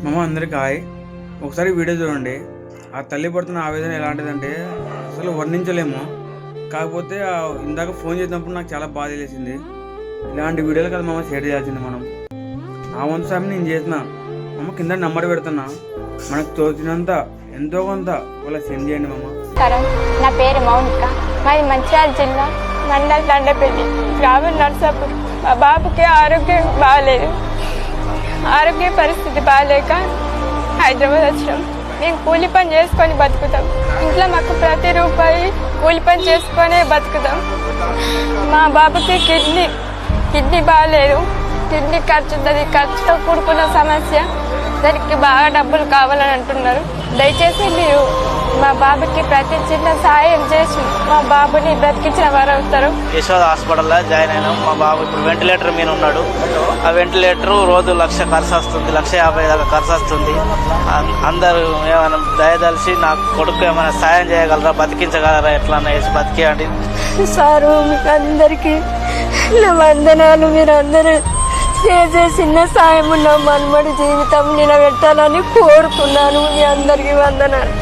మామ అందరికి హాయ్. ఒకసారి వీడియో చూడండి. ఆ తల్లి పడుతున్న ఆవేదన ఎలాంటిదంటే అసలు వర్ణించలేము. కాకపోతే ఇందాక ఫోన్ చేసినప్పుడు నాకు చాలా బాధ వేసింది. ఇలాంటి వీడియోలు కదా మామ షేర్ చేయాల్సింది మనం. ఆ వంతు సాయం నేను చేసిన మామ కింద నెంబర్ పెడుతున్నా, మనకు తోచినంత ఎంతో కొంత వాళ్ళ సెండ్ చేయండి మామ. నా పేరు మౌనిక, మాది మంచిర్యాల జిల్లా మండల్ దండపల్లి గ్రామం నర్సాపూర్. మా బాబుకి ఆరోగ్యం బాగాలేదు, ఆరోగ్య పరిస్థితి బాగాలేక హైదరాబాద్ వచ్చినాం. మేము కూలి పని చేసుకొని బతుకుతాం. ఇంట్లో మాకు ప్రతి రూపాయి కూలి పని చేసుకొనే బతుకుతాం. మా బాబుకి కిడ్నీ బాగాలేదు, కిడ్నీ ఖర్చుతో కూడుకున్న సమస్య. దానికి బాగా డబ్బులు కావాలని అంటున్నారు. దయచేసి మీరు మా బాబుకి ప్రతి చిన్న సాయం చేసి మా బాబుని బ్రతికించిన వారు అవుతారు. యశోద హాస్పిటల్లో జాయిన్ అయినాం. మా బాబు ఇప్పుడు వెంటిలేటర్ మీద ఉన్నాడు. ఆ వెంటిలేటర్ రోజు 1,00,000 ఖర్చు వస్తుంది, 1,50,000 దాకా ఖర్చు వస్తుంది. అందరూ ఏమైనా దయదలిసి నాకు కొడుకు ఏమైనా సాయం చేయగలరా, బతికించగలరా, ఎట్లా వేసి బతికేయండి సారు. మీకు అందరికీ నా వందనాలు. మీరు అందరూ చేసే చిన్న సాయం ఉన్న మనమడి జీవితం నిలబెట్టాలని కోరుకున్నాను. మీ అందరికీ వందనాలు.